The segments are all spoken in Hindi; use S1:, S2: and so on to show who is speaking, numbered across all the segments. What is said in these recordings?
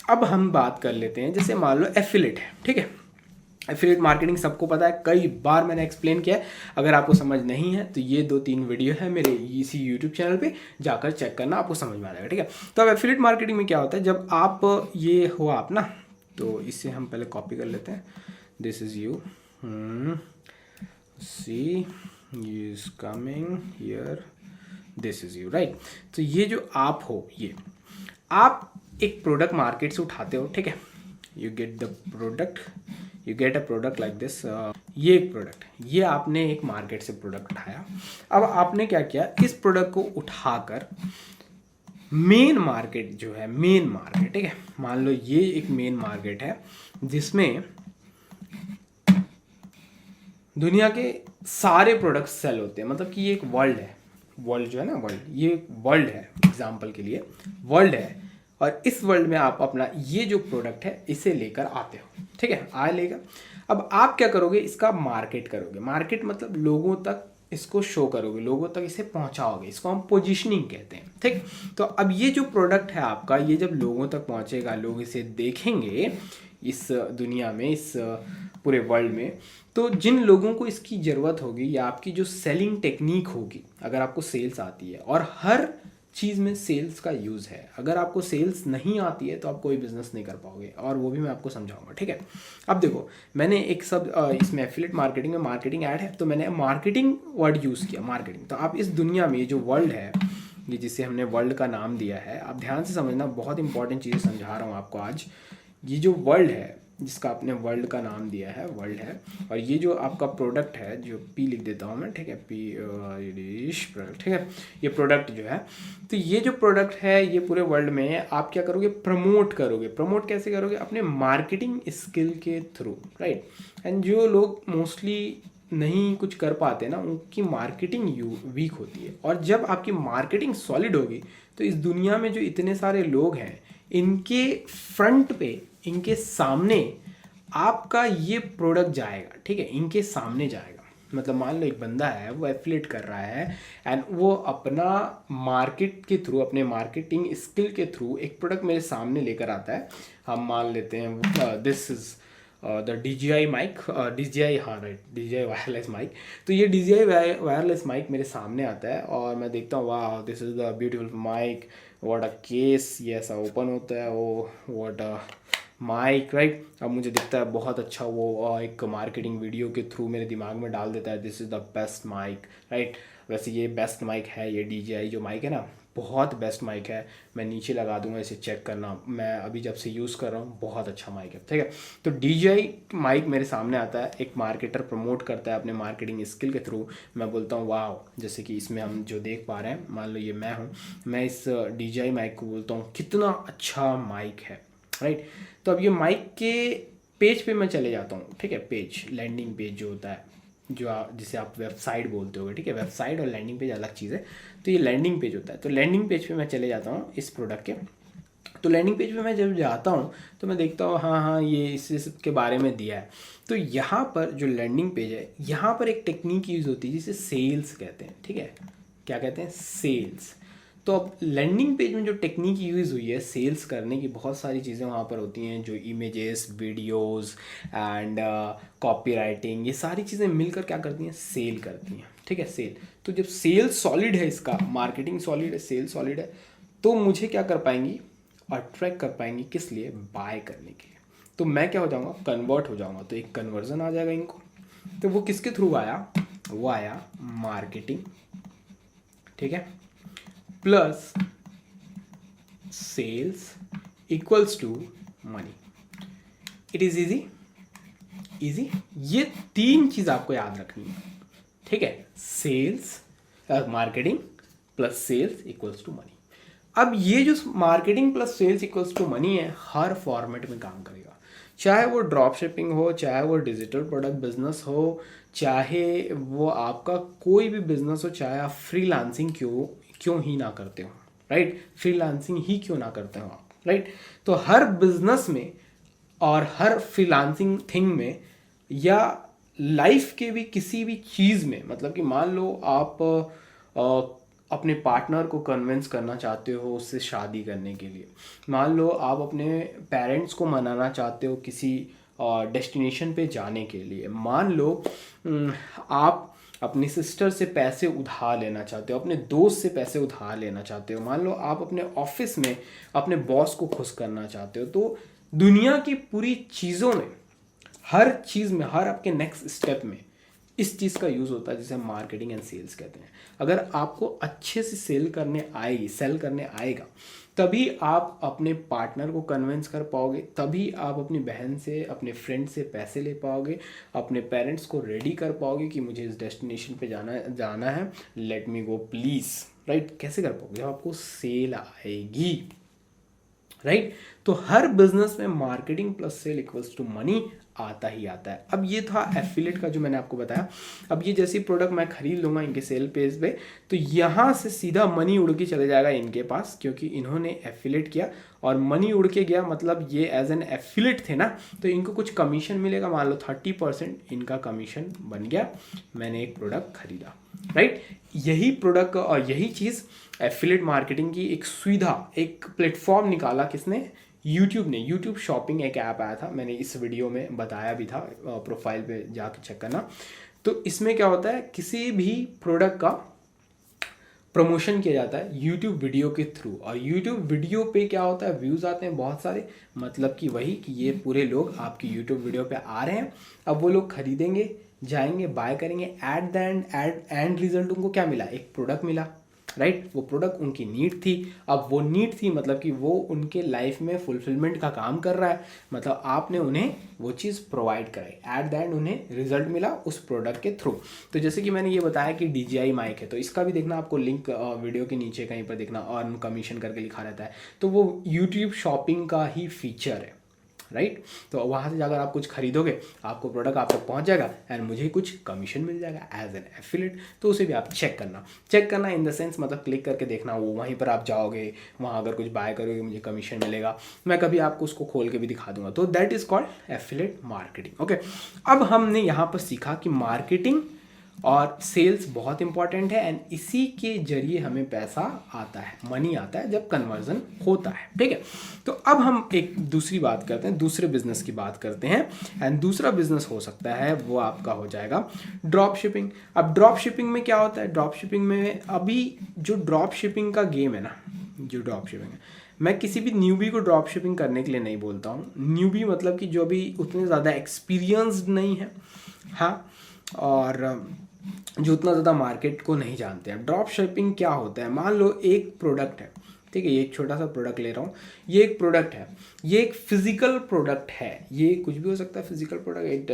S1: अब हम बात कर लेते हैं, जैसे मान लो एफिलिएट है, ठीक है। एफिलिएट मार्केटिंग सबको पता है, कई बार मैंने एक्सप्लेन किया है। अगर आपको समझ नहीं है तो ये 2-3 वीडियो है मेरे इसी यूट्यूब चैनल पे, जाकर चेक करना, आपको समझ में आ जाएगा, ठीक है। तो अब एफिलिएट मार्केटिंग में क्या होता है, जब आप ये हो आप ना, तो इससे हम पहले कॉपी कर लेते हैं, this is you, C is coming here, this is you, right. तो ये जो आप हो, ये आप एक प्रोडक्ट मार्केट से उठाते हो, ठीक है। You get the product, you get a product like this, ये एक प्रोडक्ट, ये आपने एक मार्केट से प्रोडक्ट उठाया। अब आपने क्या किया, इस प्रोडक्ट को उठाकर मेन मार्केट जो है, मेन मार्केट, ठीक है, मान लो ये एक मेन मार्केट है जिसमें दुनिया के सारे प्रोडक्ट्स सेल होते हैं, मतलब कि ये एक वर्ल्ड है, वर्ल्ड जो है ना, वर्ल्ड, ये एक वर्ल्ड है, एग्जाम्पल के लिए वर्ल्ड है, और इस वर्ल्ड में आप अपना ये जो प्रोडक्ट है इसे लेकर आते हो, ठीक है, आ लेगा। अब आप क्या करोगे, इसका मार्केट करोगे, मार्केट मतलब लोगों तक इसको शो करोगे, लोगों तक इसे पहुंचाओगे, इसको हम पोजीशनिंग कहते हैं, ठीक। तो अब ये जो प्रोडक्ट है आपका, ये जब लोगों तक पहुंचेगा, लोग इसे देखेंगे इस दुनिया में, इस पूरे वर्ल्ड में, तो जिन लोगों को इसकी ज़रूरत होगी, या आपकी जो सेलिंग टेक्निक होगी, अगर आपको सेल्स आती है, और हर चीज़ में सेल्स का यूज़ है, अगर आपको सेल्स नहीं आती है तो आप कोई बिजनेस नहीं कर पाओगे, और वो भी मैं आपको समझाऊंगा, ठीक है। अब देखो, मैंने एक सब इसमें एफिलिएट मार्केटिंग में मार्केटिंग ऐड है, तो मैंने मार्केटिंग वर्ड यूज़ किया, मार्केटिंग। तो आप इस दुनिया में ये जो वर्ल्ड है, ये जिसे हमने वर्ल्ड का नाम दिया है, आप ध्यान से समझना, बहुत इंपॉर्टेंट चीज़ें समझा रहा हूँ आपको आज। ये जो वर्ल्ड है जिसका आपने वर्ल्ड का नाम दिया है, वर्ल्ड है, और ये जो आपका प्रोडक्ट है, जो पी लिख देता हूँ मैं, ठीक है, पी प्रोडक्ट, ठीक है, ये प्रोडक्ट जो है, तो ये जो प्रोडक्ट है, ये पूरे वर्ल्ड में आप क्या करोगे, प्रमोट करोगे। प्रमोट कैसे करोगे, अपने मार्केटिंग स्किल के थ्रू, राइट। एंड जो लोग मोस्टली नहीं कुछ कर पाते ना, उनकी मार्केटिंग वीक होती है, और जब आपकी मार्केटिंग सॉलिड होगी, तो इस दुनिया में जो इतने सारे लोग हैं, इनके फ्रंट पे, इनके सामने आपका ये प्रोडक्ट जाएगा, ठीक है, इनके सामने जाएगा। मतलब मान लो एक बंदा है, वो एफिलिएट कर रहा है, एंड वो अपना मार्केट के थ्रू, अपने मार्केटिंग स्किल के थ्रू एक प्रोडक्ट मेरे सामने लेकर आता है। हम मान लेते हैं this is the DJI mic, DJI, हाँ राइट, DJI वायरलेस माइक। तो ये DJI वायरलेस माइक मेरे सामने आता है, और मैं देखता हूँ, वाह this is the beautiful mic, what a case, ये ऐसा ओपन होता है, वो व्हाट अ माइक, राइट। अब मुझे दिखता है बहुत अच्छा, वो एक मार्केटिंग वीडियो के थ्रू मेरे दिमाग में डाल देता है, this is the best mic, right. वैसे ये बेस्ट माइक है, ये DJI जो माइक है ना, बहुत बेस्ट माइक है, मैं नीचे लगा दूंगा, इसे चेक करना, मैं अभी जब से यूज़ कर रहा हूँ, बहुत अच्छा माइक है, ठीक है। तो DJI माइक मेरे सामने आता है, एक मार्केटर प्रमोट करता है अपने मार्केटिंग स्किल के थ्रू, मैं बोलता हूँ वाह, जैसे कि इसमें हम जो देख पा रहे हैं, मान लो ये मैं हूँ, मैं इस DJI माइक को बोलता हूँ कितना अच्छा माइक है, राइट। तो अब ये माइक के पेज पे मैं चले जाता हूँ, ठीक है, पेज, लैंडिंग पेज जो होता है, जो जिसे आप वेबसाइट बोलते होगे, ठीक है, वेबसाइट और लैंडिंग पेज अलग चीज़ है। तो ये लैंडिंग पेज होता है, तो लैंडिंग पेज पे मैं चले जाता हूँ इस प्रोडक्ट के। तो लैंडिंग पेज पे मैं जब जाता हूँ, तो मैं देखता हूँ, हाँ हाँ, ये इस के बारे में दिया है। तो यहाँ पर जो लैंडिंग पेज है, यहाँ पर एक टेक्निक यूज़ होती है जिसे सेल्स कहते हैं, ठीक है, क्या कहते हैं, सेल्स। तो अब लैंडिंग पेज में जो टेक्निक यूज़ हुई है सेल्स करने की, बहुत सारी चीज़ें वहाँ पर होती हैं, जो images, videos and copy writing, ये सारी चीज़ें मिलकर क्या करती हैं, सेल करती हैं, ठीक है, सेल। तो जब सेल सॉलिड है, इसका मार्केटिंग सॉलिड है, सेल सॉलिड है, तो मुझे क्या कर पाएंगी, अट्रैक्ट कर पाएंगी, किस लिए, बाय करने के लिए। तो मैं क्या हो जाऊँगा, कन्वर्ट हो जाऊँगा, तो एक कन्वर्जन आ जाएगा इनको। तो वो किसके थ्रू आया, वो आया मार्केटिंग, ठीक है, plus sales equals to money. It is easy, easy. ये 3 चीज आपको याद रखनी है, ठीक है, sales, marketing plus sales equals to money. अब ये जो marketing plus sales equals to money है, हर फॉर्मेट में काम करेगा, चाहे वो ड्रॉप शिपिंग हो, चाहे वो डिजिटल प्रोडक्ट बिजनेस हो, चाहे वो आपका कोई भी बिजनेस हो, चाहे आप फ्रीलांसिंग क्यों ही ना करते हो, राइट, फ्रीलांसिंग ही क्यों ना करते हो आप, राइट। तो हर बिजनेस में और हर फ्रीलांसिंग थिंग में, या लाइफ के भी किसी भी चीज़ में, मतलब कि मान लो आप अपने पार्टनर को कन्विंस करना चाहते हो उससे शादी करने के लिए, मान लो आप अपने पेरेंट्स को मनाना चाहते हो किसी डेस्टिनेशन पे जाने के लिए, मान लो आप अपनी सिस्टर से पैसे उधार लेना चाहते हो, अपने दोस्त से पैसे उधार लेना चाहते हो, मान लो आप अपने ऑफिस में अपने बॉस को खुश करना चाहते हो। तो दुनिया की पूरी चीज़ों में, हर चीज़ में, हर आपके नेक्स्ट स्टेप में इस चीज़ का यूज़ होता है जिसे हम मार्केटिंग एंड सेल्स कहते हैं। अगर आपको अच्छे से सेल करने आएगा, तभी आप अपने पार्टनर को कन्विंस कर पाओगे, तभी आप अपनी बहन से, अपने फ्रेंड से पैसे ले पाओगे, अपने पेरेंट्स को रेडी कर पाओगे कि मुझे इस डेस्टिनेशन पे जाना है, let me go please, right. कैसे कर पाओगे? आपको सेल आएगी, राइट। तो हर बिजनेस में marketing plus sale equals to money आता ही आता है। अब ये था एफिलेट का जो मैंने आपको बताया। अब ये जैसी प्रोडक्ट मैं खरीद लूँगा इनके सेल पेज पे, तो यहाँ से सीधा मनी उड़ के चले जाएगा इनके पास, क्योंकि इन्होंने एफिलेट किया और मनी उड़ के गया, मतलब ये एज एन एफिलेट थे ना, तो इनको कुछ कमीशन मिलेगा। मान लो 30% इनका कमीशन बन गया, मैंने एक प्रोडक्ट खरीदा, राइट। यही प्रोडक्ट और यही चीज़ एफिलेट मार्केटिंग की एक सुविधा, एक प्लेटफॉर्म निकाला किसने? यूट्यूब ने। यूट्यूब शॉपिंग एक ऐप आया था, मैंने इस वीडियो में बताया भी था, प्रोफाइल पे जाके चेक करना। तो इसमें क्या होता है, किसी भी प्रोडक्ट का प्रमोशन किया जाता है यूट्यूब वीडियो के थ्रू, और यूट्यूब वीडियो पे क्या होता है, व्यूज़ आते हैं बहुत सारे, मतलब कि वही कि ये पूरे लोग आपकी यूट्यूब वीडियो पे आ रहे हैं। अब वो लोग खरीदेंगे, जाएंगे, बाय करेंगे, एट द एंड रिजल्ट उनको क्या मिला? एक प्रोडक्ट मिला, राइट। वो प्रोडक्ट उनकी नीड थी। अब वो नीड थी मतलब कि वो उनके लाइफ में फुलफिलमेंट का काम कर रहा है, मतलब आपने उन्हें वो चीज़ प्रोवाइड कराई, एट द एंड उन्हें रिजल्ट मिला उस प्रोडक्ट के थ्रू। तो जैसे कि मैंने ये बताया कि DJI माइक है, तो इसका भी देखना, आपको लिंक वीडियो के नीचे कहीं पर देखना, अर्न कमीशन करके लिखा रहता है, तो वो यूट्यूब शॉपिंग का ही फीचर है, राइट। तो वहाँ से जाकर आप कुछ खरीदोगे, आपको प्रोडक्ट आप तक पहुँच जाएगा एंड मुझे कुछ कमीशन मिल जाएगा एज एन एफिलेट। तो उसे भी आप चेक करना इन द सेंस, मतलब क्लिक करके देखना, वो वहीं पर आप जाओगे, वहाँ अगर कुछ बाय करोगे मुझे कमीशन मिलेगा, मैं कभी आपको उसको खोल के भी दिखा दूंगा। तो that is called affiliate marketing, okay. अब हमने यहाँ पर सीखा कि मार्केटिंग और सेल्स बहुत इंपॉर्टेंट है एंड इसी के जरिए हमें पैसा आता है, मनी आता है जब कन्वर्जन होता है, ठीक है। तो अब हम एक दूसरी बात करते हैं, दूसरे बिजनेस की बात करते हैं, एंड दूसरा बिजनेस हो सकता है वो आपका हो जाएगा ड्रॉप शिपिंग। अब ड्रॉप शिपिंग में क्या होता है? ड्रॉप शिपिंग में अभी जो ड्रॉप शिपिंग का गेम है ना, जो ड्रॉप शिपिंग है, मैं किसी भी न्यूबी को ड्रॉप शिपिंग करने के लिए नहीं बोलता हूँ। न्यूबी मतलब कि जो भी उतने ज़्यादा एक्सपीरियंस्ड नहीं है, हाँ, और जो उतना ज़्यादा मार्केट को नहीं जानते हैं। ड्रॉप शिपिंग क्या होता है? मान लो एक प्रोडक्ट है, ठीक है, ये एक छोटा सा प्रोडक्ट ले रहा हूँ, ये एक प्रोडक्ट है, ये एक फिजिकल प्रोडक्ट है, ये कुछ भी हो सकता है physical product. It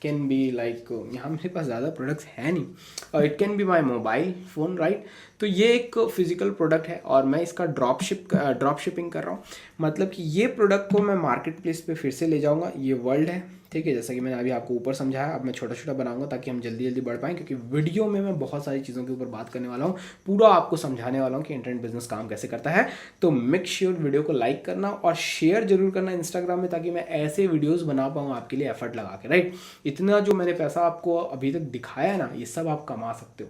S1: can be like, यहाँ मेरे पास ज़्यादा प्रोडक्ट्स हैं नहीं, और it can be my mobile phone, right. तो ये एक फिजिकल प्रोडक्ट है और मैं इसका ड्रॉप शिपिंग कर रहा हूँ, मतलब कि ये प्रोडक्ट को मैं मार्केट प्लेस पर फिर से ले जाऊँगा। ये वर्ल्ड है, ठीक है, जैसा कि मैंने अभी आपको ऊपर समझाया। अब मैं छोटा छोटा बनाऊंगा ताकि हम जल्दी जल्दी बढ़ पाएँ, क्योंकि वीडियो में मैं बहुत सारी चीज़ों के ऊपर बात करने वाला हूँ, पूरा आपको समझाने वाला हूँ कि इंटरनेट बिजनेस काम कैसे करता है। तो मेक श्योर वीडियो को लाइक करना और शेयर जरूर करना इंस्टाग्राम में, ताकि मैं ऐसे वीडियोज़ बना पाऊँ आपके लिए एफर्ट लगा के, राइट। इतना जो मैंने पैसा आपको अभी तक दिखाया है ना, ये सब आप कमा सकते हो,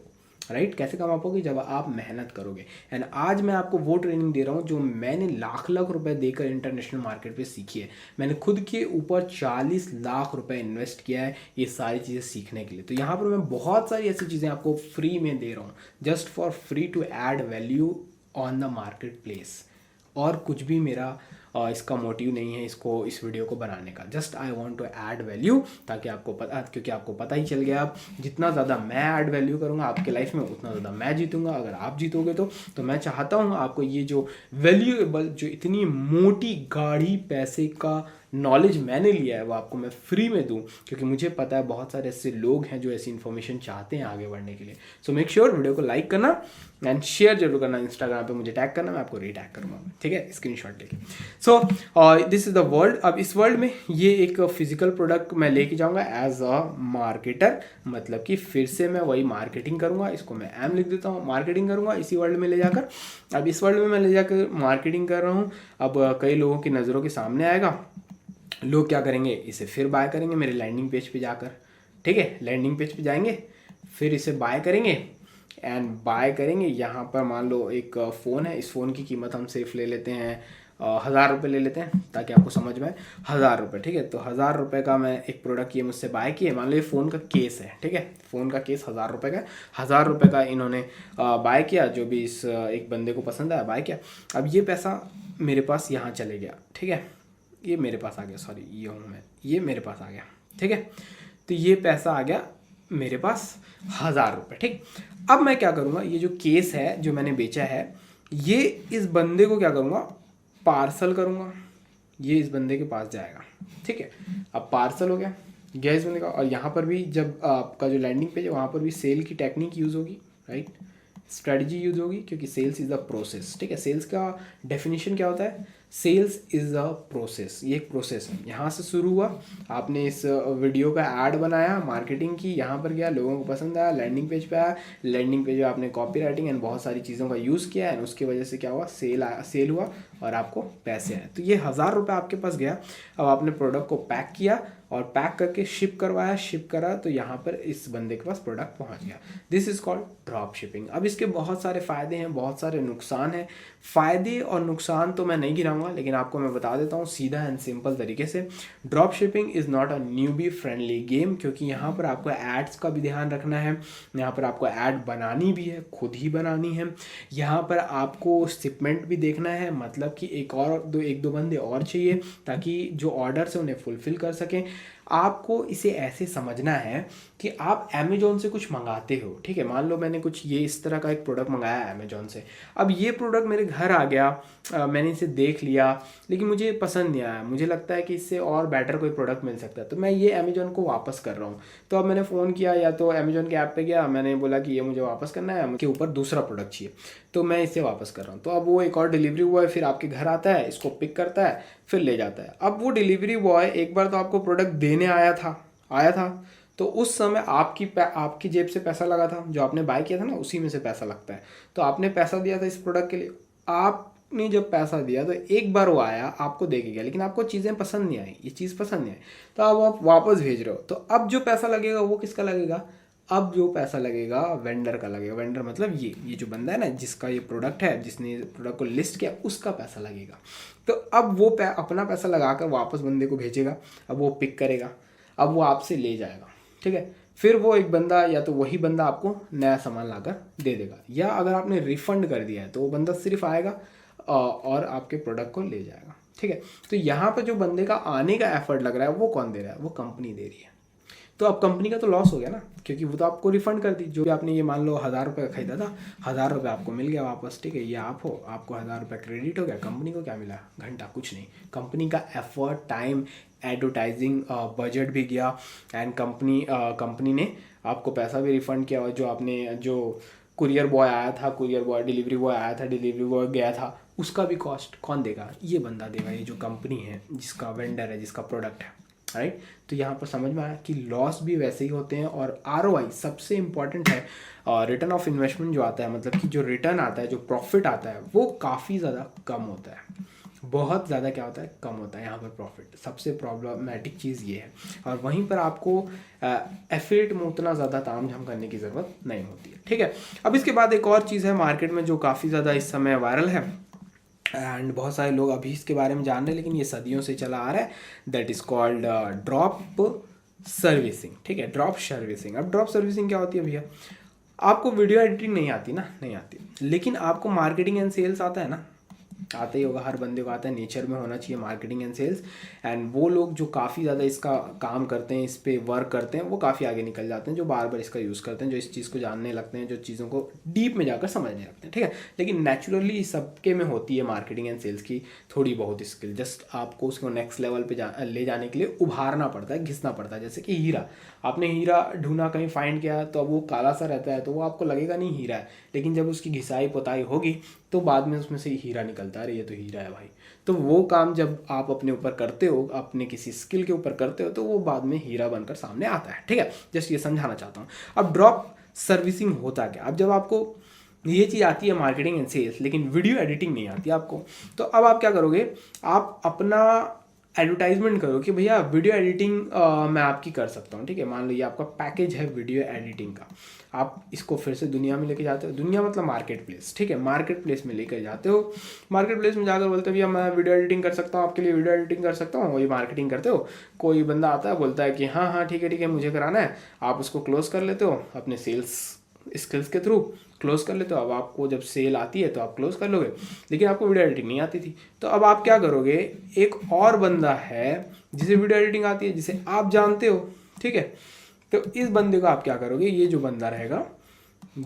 S1: राइट। कैसे कमा पाओगे? जब आप मेहनत करोगे। एंड आज मैं आपको वो ट्रेनिंग दे रहा हूँ जो मैंने लाख लाख रुपए देकर इंटरनेशनल मार्केट पे सीखी है। मैंने खुद के ऊपर 40 लाख रुपए इन्वेस्ट किया है ये सारी चीज़ें सीखने के लिए। तो यहाँ पर मैं बहुत सारी ऐसी चीज़ें आपको फ्री में दे रहा हूँ, just for free to add value on the market place. और कुछ भी मेरा इसका मोटिव नहीं है इस वीडियो को बनाने का, just I want to add value, ताकि आपको पता, क्योंकि आपको पता ही चल गया अब जितना ज़्यादा मैं ऐड वैल्यू करूँगा आपके लाइफ में उतना ज़्यादा मैं जीतूंगा। अगर आप जीतोगे तो मैं चाहता हूँ आपको ये जो वैल्यूएबल, जो इतनी मोटी गाढ़ी पैसे का नॉलेज मैंने लिया है वो आपको मैं फ्री में दूं, क्योंकि मुझे पता है बहुत सारे ऐसे लोग हैं जो ऐसी इन्फॉर्मेशन चाहते हैं आगे बढ़ने के लिए। सो मेक श्योर वीडियो को लाइक करना एंड शेयर जरूर करना, इंस्टाग्राम पे मुझे टैग करना, मैं आपको रीटैग करूँगा, ठीक है, स्क्रीनशॉट लेके। So this is the world. अब इस वर्ल्ड में ये एक फिजिकल प्रोडक्ट मैं लेके जाऊँगा एज अ मार्केटर, मतलब कि फिर से मैं वही मार्केटिंग करूँगा, इसको मैं एम लिख देता हूँ, मार्केटिंग करूँगा इसी वर्ल्ड में ले जाकर। अब इस वर्ल्ड में मैं ले जाकर मार्केटिंग कर रहा हूँ, अब कई लोगों की नज़रों के सामने आएगा, लोग क्या करेंगे, इसे फिर बाय करेंगे मेरे लैंडिंग पेज पे जाकर, ठीक है, लैंडिंग पेज पे जाएंगे, फिर इसे बाय करेंगे एंड बाय करेंगे। यहाँ पर मान लो एक फ़ोन है, इस फ़ोन की कीमत हम सिर्फ ले लेते हैं 1000 रुपये ले लेते हैं ताकि आपको समझ में आए। 1000 रुपये, ठीक है। तो 1000 रुपये का मैं एक प्रोडक्ट ये मुझसे बाय किए। मान लो ये फ़ोन का केस है, ठीक है, फ़ोन का केस 1000 रुपये का, 1000 रुपये का इन्होंने बाय किया, जो भी इस एक बंदे को पसंद आया बाय किया। अब ये पैसा मेरे पास यहाँ चले गया, ठीक है, ये मेरे पास आ गया, सॉरी ये हूँ मैं, ये मेरे पास आ गया, ठीक है। तो ये पैसा आ गया मेरे पास 1000 रुपये, ठीक। अब मैं क्या करूँगा, ये जो केस है जो मैंने बेचा है, ये इस बंदे को क्या करूँगा, पार्सल करूँगा, ये इस बंदे के पास जाएगा, ठीक है। अब पार्सल हो गया इस बंदे का। और यहाँ पर भी जब आपका जो लैंडिंग पेज है वहाँ पर भी सेल की टेक्निक यूज़ होगी, राइट, स्ट्रेटजी यूज होगी, क्योंकि सेल्स इज़ अ प्रोसेस, ठीक है। सेल्स का डेफिनेशन क्या होता है, सेल्स इज़ अ प्रोसेस, ये एक प्रोसेस है। यहाँ से शुरू हुआ, आपने इस वीडियो का ऐड बनाया, मार्केटिंग की, यहाँ पर गया, लोगों को पसंद आया, लैंडिंग पेज पे आया, लैंडिंग पेज पे आपने कॉपी राइटिंग एंड बहुत सारी चीज़ों का यूज़ किया एंड उसकी वजह से क्या हुआ, सेल हुआ और आपको पैसे आए। तो ये 1000 रुपये आपके पास गया। अब आपने प्रोडक्ट को पैक किया और पैक करके शिप करवाया, शिप करा, तो यहाँ पर इस बंदे के पास प्रोडक्ट पहुँच गया। This is called drop shipping. अब इसके बहुत सारे फ़ायदे हैं, बहुत सारे नुकसान हैं। फ़ायदे और नुकसान तो मैं नहीं गिनाऊंगा, लेकिन आपको मैं बता देता हूँ सीधा एंड सिंपल तरीके से। Drop shipping is not a newbie friendly game, क्योंकि यहाँ पर आपको एड्स का भी ध्यान रखना है, यहाँ पर आपको ऐड बनानी भी है, खुद ही बनानी है, यहाँ पर आपको शिपमेंट भी देखना है, मतलब कि एक दो बंदे और चाहिए ताकि जो ऑर्डर्स है उन्हें फुलफ़िल कर सकें। आपको इसे ऐसे समझना है कि आप अमेजोन से कुछ मंगाते हो, ठीक है। मान लो मैंने कुछ ये इस तरह का एक प्रोडक्ट मंगाया है अमेजोन से। अब ये प्रोडक्ट मेरे घर आ गया, मैंने इसे देख लिया, लेकिन मुझे पसंद नहीं आया, मुझे लगता है कि इससे और बेटर कोई प्रोडक्ट मिल सकता है, तो मैं ये अमेजोन को वापस कर रहा हूँ। तो अब मैंने फ़ोन किया या तो अमेजोन के ऐप पे गया, मैंने बोला कि ये मुझे वापस करना है, मुझे ऊपर दूसरा प्रोडक्ट चाहिए, तो मैं इसे वापस कर रहा हूँ। तो अब वो एक और डिलीवरी बॉय फिर आपके घर आता है, इसको पिक करता है, फिर ले जाता है। अब वो डिलीवरी बॉय एक बार तो आपको प्रोडक्ट देने आया था, तो उस समय आपकी जेब से पैसा लगा था, जो आपने बाय किया था ना, उसी में से पैसा लगता है। तो आपने पैसा दिया था इस प्रोडक्ट के लिए, आपने जब पैसा दिया तो एक बार वो आया, आपको दे के गया, लेकिन आपको चीज़ें पसंद नहीं आई, ये चीज़ पसंद नहीं आई, तो अब आप वापस भेज रहे हो। तो अब जो पैसा लगेगा वो किसका लगेगा, अब जो पैसा लगेगा वेंडर का लगेगा। वेंडर मतलब ये जो बंदा है ना, जिसका ये प्रोडक्ट है, जिसने प्रोडक्ट को लिस्ट किया, उसका पैसा लगेगा। तो अब वो अपना पैसा लगाकर वापस बंदे को भेजेगा, अब वो पिक करेगा, अब वो आपसे ले जाएगा, ठीक है। फिर वो एक बंदा या तो वही बंदा आपको नया सामान लाकर दे देगा, या अगर आपने रिफंड कर दिया है तो वो बंदा सिर्फ आएगा और आपके प्रोडक्ट को ले जाएगा, ठीक है। तो यहाँ पर जो बंदे का आने का एफर्ट लग रहा है वो कौन दे रहा है, वो कंपनी दे रही है। तो अब कंपनी का तो लॉस हो गया ना, क्योंकि वो तो आपको रिफंड कर दी, जो भी आपने ये मान लो 1000 रुपये का खरीदा था, 1000 रुपये आपको मिल गया वापस, ठीक है। ये आपको 1000 रुपये क्रेडिट हो गया। कंपनी को क्या मिला, घंटा, कुछ नहीं। कंपनी का एफर्ट, टाइम, एडवर्टाइजिंग बजट भी गया एंड कंपनी ने आपको पैसा भी रिफंड किया। और जो कुरियर बॉय आया था, डिलीवरी बॉय आया था, डिलीवरी बॉय गया था, उसका भी कॉस्ट कौन देगा, ये बंदा देगा, ये जो कंपनी है, जिसका वेंडर है, जिसका प्रोडक्ट है, राइट। तो यहाँ पर समझ में आया कि लॉस भी वैसे ही होते हैं। और ROI सबसे इम्पॉर्टेंट है, रिटर्न ऑफ इन्वेस्टमेंट जो आता है, मतलब कि जो रिटर्न आता है, जो प्रॉफिट आता है, वो काफ़ी ज़्यादा कम होता है, बहुत ज़्यादा क्या होता है, कम होता है यहाँ पर प्रॉफिट। सबसे प्रॉब्लमेटिक चीज़ ये है। और वहीं पर आपको एफिलिएट में उतना ज़्यादा तामझाम करने की ज़रूरत नहीं होती है, ठीक है। अब इसके बाद एक और चीज़ है मार्केट में जो काफ़ी ज़्यादा इस समय वायरल है एंड बहुत सारे लोग अभी इसके बारे में जान रहे हैं, लेकिन ये सदियों से चला आ रहा है। That is called drop servicing, ठीक है, ड्रॉप सर्विसिंग। अब ड्रॉप सर्विसिंग क्या होती है भैया, आपको वीडियो एडिटिंग नहीं आती ना, नहीं आती, लेकिन आपको मार्केटिंग एंड सेल्स आता है ना, आता ही होगा, हर बंदे को आता है, नेचर में होना चाहिए मार्केटिंग एंड सेल्स। एंड वो लोग जो काफ़ी ज़्यादा इसका काम करते हैं, इस पे वर्क करते हैं, वो काफ़ी आगे निकल जाते हैं, जो बार बार इसका यूज़ करते हैं, जो इस चीज़ को जानने लगते हैं, जो चीज़ों को डीप में जाकर समझने लगते हैं, ठीक है। लेकिन नेचुरली सबके में होती है मार्केटिंग एंड सेल्स की थोड़ी बहुत स्किल, जस्ट आपको उसको नेक्स्ट लेवल पे ले जाने के लिए उभारना पड़ता है, घिसना पड़ता है। जैसे कि हीरा, आपने हीरा ढूंढा, कहीं फाइंड किया, तो अब वो काला सा रहता है, तो वो आपको लगेगा नहीं हीरा है, लेकिन जब उसकी घिसाई पुताई होगी तो बाद में उसमें से हीरा निकलता है, अरे ये तो हीरा है भाई। तो वो काम जब आप अपने ऊपर करते हो, अपने किसी स्किल के ऊपर करते हो, तो वो बाद में हीरा बनकर सामने आता है, ठीक है। जस्ट ये समझाना चाहता हूँ। अब ड्रॉप सर्विसिंग होता क्या, अब जब आपको ये चीज़ आती है मार्केटिंग एंड सेल्स, लेकिन वीडियो एडिटिंग नहीं आती आपको, तो अब आप क्या करोगे, आप अपना एडवर्टाइजमेंट करो कि भैया वीडियो एडिटिंग मैं आपकी कर सकता हूँ, ठीक है। मान लो ये आपका पैकेज है वीडियो एडिटिंग का, आप इसको फिर से दुनिया में लेके जाते हो, दुनिया मतलब मार्केट प्लेस, ठीक है, मार्केट प्लेस में लेकर जाते हो। मार्केट प्लेस में जाकर बोलते हो भैया मैं वीडियो एडिटिंग कर सकता हूँ, आपके लिए वीडियो एडिटिंग कर सकता हूँ, वही मार्केटिंग करते हो। कोई बंदा आता है बोलता है कि हाँ हाँ ठीक है मुझे कराना है, आप उसको क्लोज कर लेते हो अपने सेल्स स्किल्स के थ्रू, क्लोज कर लेते हो। अब आपको जब सेल आती है तो आप क्लोज कर लोगे, लेकिन आपको वीडियो एडिटिंग नहीं आती थी, तो अब आप क्या करोगे, एक और बंदा है जिसे वीडियो एडिटिंग आती है, जिसे आप जानते हो, ठीक है, तो इस बंदे को आप क्या करोगे, ये जो बंदा रहेगा,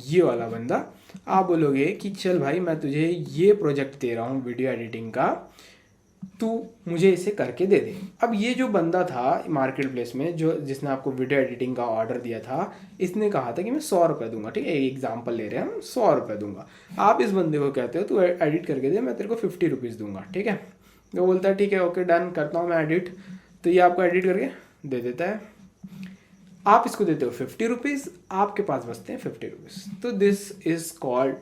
S1: ये वाला बंदा, आप बोलोगे कि चल भाई मैं तुझे ये प्रोजेक्ट दे रहा हूँ वीडियो एडिटिंग का, तू मुझे इसे करके दे दे। अब ये जो बंदा था मार्केट प्लेस में, जो जिसने आपको वीडियो एडिटिंग का ऑर्डर दिया था, इसने कहा था कि मैं 100 रुपये दूंगा, ठीक है, एक एग्जाम्पल ले रहे हैं हम, 100 रुपये दूंगा। आप इस बंदे को कहते हो तू एडिट करके दे, मैं तेरे को 50 रुपीज़ दूंगा, ठीक है। वो बोलता है ठीक है ओके डन, करता हूँ मैं एडिट, तो ये आपको एडिट करके दे देता है। आप इसको देते हो 50 रुपीज़, आपके पास बचते हैं 50 रुपीज़। तो this is called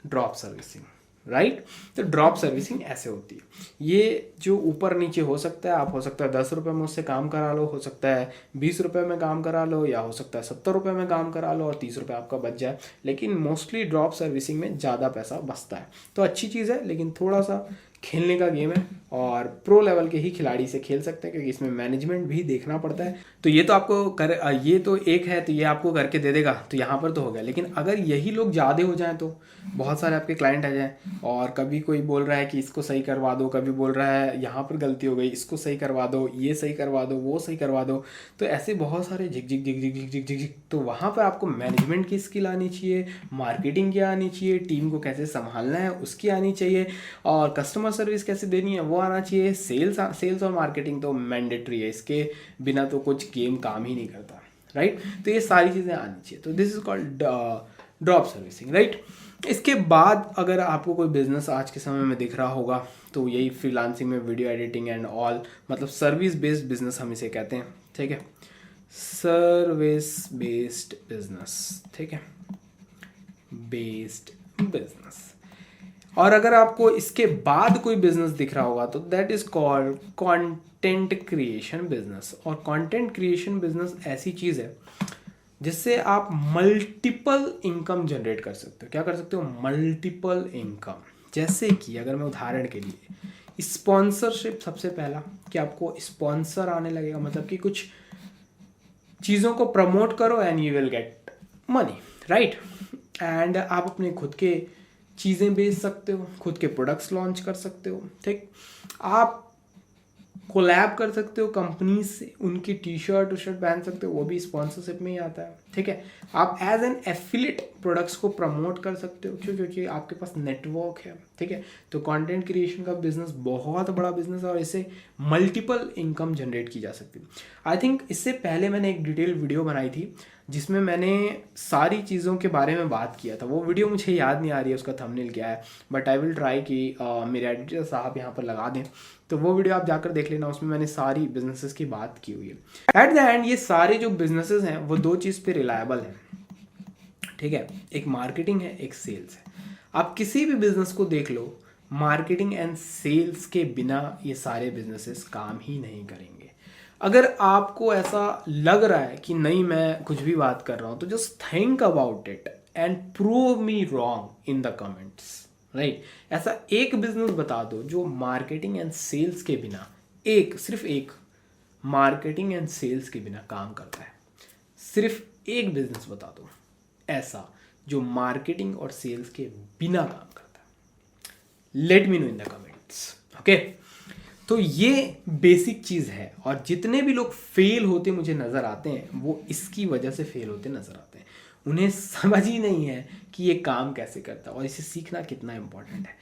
S1: drop servicing, right. तो ड्रॉप सर्विसिंग ऐसे होती है। ये जो ऊपर नीचे हो सकता है, आप हो सकता है 10 रुपये में उससे काम करा लो, हो सकता है 20 रुपये में काम करा लो, या हो सकता है 70 रुपये में काम करा लो और 30 रुपये आपका बच जाए, लेकिन मोस्टली ड्रॉप सर्विसिंग में ज़्यादा पैसा बचता है। तो अच्छी चीज़ है, लेकिन थोड़ा सा खेलने का गेम है और प्रो लेवल के ही खिलाड़ी से खेल सकते हैं, क्योंकि इसमें मैनेजमेंट भी देखना पड़ता है। तो ये तो आपको ये तो एक है, तो ये आपको करके दे देगा, तो यहाँ पर तो हो गया। लेकिन अगर यही लोग ज़्यादा हो जाएं, तो बहुत सारे आपके क्लाइंट आ जाएं, और कभी कोई बोल रहा है कि इसको सही करवा दो, कभी बोल रहा है यहाँ पर गलती हो गई, इसको सही करवा दो, ये सही करवा दो, वो सही करवा दो, तो ऐसे बहुत सारे झिक झिक झिक झिक झिक झिक झिक झिक। तो वहाँ पर आपको मैनेजमेंट की स्किल आनी चाहिए, मार्केटिंग की आनी चाहिए, टीम को कैसे संभालना है उसकी आनी चाहिए, और कस्टमर सर्विस कैसे देनी है वो आना चाहिए। सेल्स और मार्केटिंग तो मैंडेटरी है, इसके बिना तो कुछ गेम काम ही नहीं करता, राइट। तो ये सारी चीज़ें आनी चाहिए। तो this is called drop servicing, right. इसके बाद अगर आपको कोई बिजनेस आज के समय में दिख रहा होगा, तो यही फ्रीलांसिंग में वीडियो एडिटिंग एंड ऑल, मतलब सर्विस बेस्ड बिजनेस हम इसे कहते हैं, ठीक है, सर्विस बेस्ड बिजनेस, ठीक है, बेस्ड बिजनेस। और अगर आपको इसके बाद कोई बिजनेस दिख रहा होगा, तो that is called content creation business. और कंटेंट क्रिएशन बिजनेस ऐसी चीज़ है जिससे आप मल्टीपल इनकम जनरेट कर सकते हो। क्या कर सकते हो? Multiple income. जैसे कि अगर मैं उदाहरण के लिए, स्पॉन्सरशिप सबसे पहला, कि आपको स्पॉन्सर आने लगेगा, मतलब कि कुछ चीज़ों को प्रमोट करो and you will get money, right. And आप अपने खुद के चीज़ें बेच सकते हो, खुद के प्रोडक्ट्स लॉन्च कर सकते हो, ठीक। आप कोलैब कर सकते हो कंपनी से, उनकी टी शर्ट पहन सकते हो, वो भी स्पॉन्सरशिप में ही आता है, ठीक है। आप एज एन एफिलिएट प्रोडक्ट्स को प्रमोट कर सकते हो, क्यों? क्योंकि आपके पास नेटवर्क है, ठीक है। तो कंटेंट क्रिएशन का बिजनेस बहुत बड़ा बिजनेस है और इससे मल्टीपल इनकम जनरेट की जा सकती है। आई थिंक इससे पहले मैंने एक डिटेल वीडियो बनाई थी जिसमें मैंने सारी चीज़ों के बारे में बात किया था। वो वीडियो मुझे याद नहीं आ रही है उसका थंबनेल क्या है, बट आई विल ट्राई कि मेरे एडिटर साहब यहाँ पर लगा दें, तो वो वीडियो आप जाकर देख लेना, उसमें मैंने सारी बिजनेसेस की बात की हुई है। एट द एंड ये सारे जो बिजनेसेस हैं वो दो चीज़ पे रिलायबल हैं, ठीक है, एक मार्केटिंग है, एक सेल्स है। आप किसी भी बिजनेस को देख लो, मार्केटिंग एंड सेल्स के बिना ये सारे बिजनेसेस काम ही नहीं करेंगे। अगर आपको ऐसा लग रहा है कि नहीं मैं कुछ भी बात कर रहा हूँ, तो just think about it and prove me wrong in the comments, right. ऐसा एक बिजनेस बता दो जो मार्केटिंग एंड सेल्स के बिना, सिर्फ एक मार्केटिंग एंड सेल्स के बिना काम करता है। सिर्फ एक बिजनेस बता दो ऐसा जो मार्केटिंग और सेल्स के बिना काम करता है। Let me know in the comments, okay. तो ये बेसिक चीज़ है, और जितने भी लोग फेल होते मुझे नज़र आते हैं वो इसकी वजह से फेल होते नज़र आते हैं। उन्हें समझ ही नहीं है कि ये काम कैसे करता है और इसे सीखना कितना इंपॉर्टेंट है।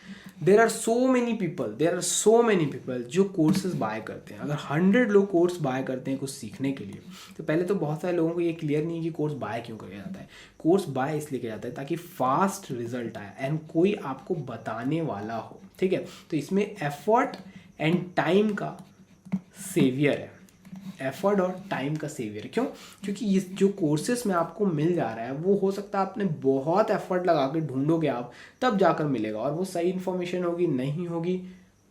S1: There are so many people जो कोर्सेज बाय करते हैं। अगर 100 लोग कोर्स बाय करते हैं कुछ सीखने के लिए, तो पहले तो बहुत सारे लोगों को ये क्लियर नहीं है कि कोर्स बाय क्यों किया जाता है। कोर्स बाय इसलिए किया जाता है ताकि फास्ट रिजल्ट आए एंड कोई आपको बताने वाला हो, ठीक है। तो इसमें एफर्ट एंड टाइम का सेवियर है, एफर्ट और टाइम का सेवियर है। क्यों? क्योंकि ये जो कोर्सेस में आपको मिल जा रहा है वो हो सकता है आपने बहुत एफर्ट लगा के ढूंढोगे आप, तब जाकर मिलेगा, और वो सही इन्फॉर्मेशन होगी नहीं होगी,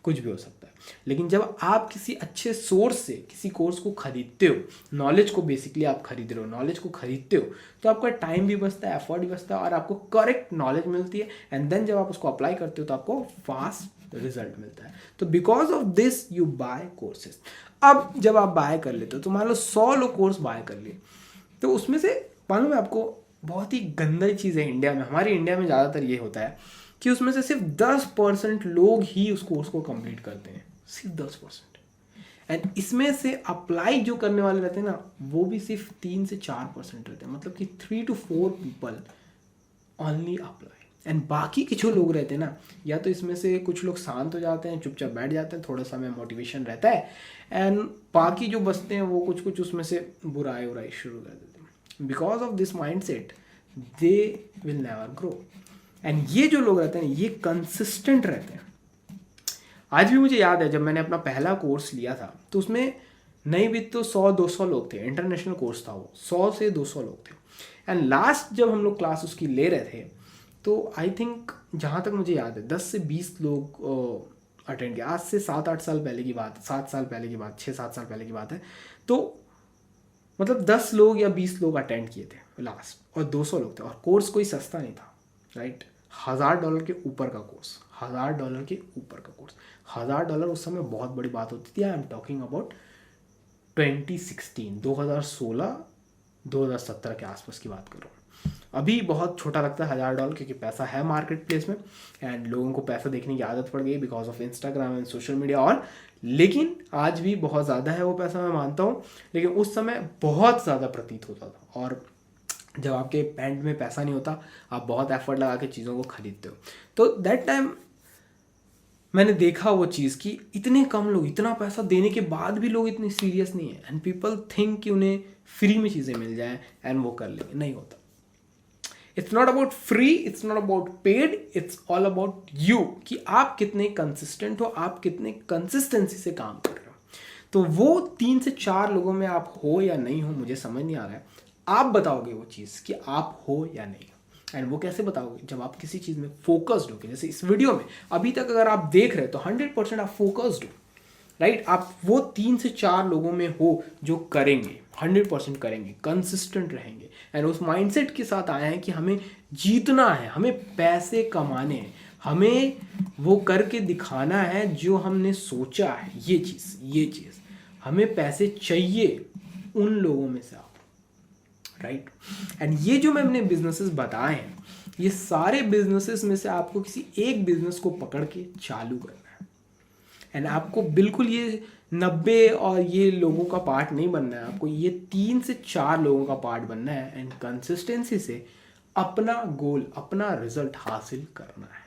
S1: कुछ भी हो सकता है। लेकिन जब आप किसी अच्छे सोर्स से किसी कोर्स को खरीदते हो, नॉलेज को बेसिकली आप खरीद रहे हो, नॉलेज को खरीदते हो, तो आपका टाइम भी बचता है, एफर्ट भी बचता है और आपको करेक्ट नॉलेज मिलती है। एंड देन जब आप उसको अप्लाई करते हो तो आपको फास्ट रिजल्ट मिलता है। तो because of this you buy courses. अब जब आप बाय कर लेते हो तो मान लो 100 लोग कोर्स बाय कर लिए, तो उसमें से मालूम है आपको बहुत ही गंदा चीज़ है इंडिया में, हमारे इंडिया में ज़्यादातर ये होता है कि उसमें से सिर्फ 10% लोग ही उस कोर्स को कंप्लीट करते हैं, सिर्फ 10%। एंड इसमें से अप्लाई जो करने वाले रहते हैं ना, वो भी सिर्फ 3 से 4% रहते हैं, मतलब कि 3 to 4 people only apply. And बाकी के जो लोग रहते हैं ना, या तो इसमें से कुछ लोग शांत हो जाते हैं, चुपचाप बैठ जाते हैं, थोड़ा सा में मोटिवेशन रहता है, एंड बाकी जो बचते हैं वो कुछ उसमें से बुराई उराई शुरू कर देते हैं। Because of this mind set they will never grow. And ये जो लोग रहते हैं ये कंसिस्टेंट रहते हैं। आज भी मुझे याद है जब मैंने अपना पहला कोर्स लिया था तो उसमें नहीं भी तो 100-200 लोग थे, इंटरनेशनल कोर्स था वो, 100 से 200 लोग थे। एंड लास्ट जब हम लोग क्लास उसकी ले रहे थे तो आई थिंक जहाँ तक मुझे याद है 10 से 20 लोग अटेंड किया। आज से 7-8 साल पहले की बात, 7 साल पहले की बात, 6-7 साल पहले की बात है। तो मतलब 10 लोग या 20 लोग अटेंड किए थे लास्ट, और 200 लोग थे, और कोर्स कोई सस्ता नहीं था, राइट। $1000 के ऊपर का कोर्स, $1000 के ऊपर का कोर्स। $1000 उस समय बहुत बड़ी बात होती थी। आई एम टॉकिंग अबाउट 2016 2017 के आसपास की बात कर रहा हूँ। अभी बहुत छोटा लगता है $1000 क्योंकि पैसा है मार्केट प्लेस में, एंड लोगों को पैसा देखने की आदत पड़ गई because of Instagram and social media और। लेकिन आज भी बहुत ज़्यादा है वो पैसा, मैं मानता हूँ, लेकिन उस समय बहुत ज़्यादा प्रतीत होता था। और जब आपके पैंट में पैसा नहीं होता, आप बहुत एफर्ट लगा के चीज़ों को खरीदते हो। तो दैट टाइम मैंने देखा वो चीज़ कि इतने कम लोग, इतना पैसा देने के बाद भी लोग इतने सीरियस नहीं है, एंड पीपल थिंक कि उन्हें फ्री में चीज़ें मिल जाएं एंड वो कर लेंगे। नहीं होता। It's not about free, it's not about paid, it's all about you, कि आप कितने कंसिस्टेंट हो, आप कितने कंसिस्टेंसी से काम कर रहे हो। तो वो 3 से 4 लोगों में आप हो या नहीं हो, मुझे समझ नहीं आ रहा है। आप बताओगे वो चीज़ कि आप हो या नहीं हो। एंड वो कैसे बताओगे? जब आप किसी चीज़ में फोकस्ड हो। जैसे इस वीडियो में अभी तक अगर आप देख रहे हो तो 100% आप फोकस्ड हो, राइट। आप वो 3 से 4 लोगों में हो जो करेंगे, 100% करेंगे, कंसिस्टेंट रहेंगे, एंड उस माइंडसेट के साथ आए हैं कि हमें जीतना है, हमें पैसे कमाने हैं, हमें वो करके दिखाना है जो हमने सोचा है। ये चीज़ हमें पैसे चाहिए उन लोगों में से आप, राइट। एंड ये जो मैं अपने बिजनेसेस बताए हैं, ये सारे बिजनेसेस में से आपको किसी एक बिजनेस को पकड़ के चालू करना है। एंड आपको बिल्कुल ये 90 और ये लोगों का पार्ट नहीं बनना है, आपको ये 3 से 4 लोगों का पार्ट बनना है, एंड कंसिस्टेंसी से अपना गोल, अपना रिजल्ट हासिल करना है।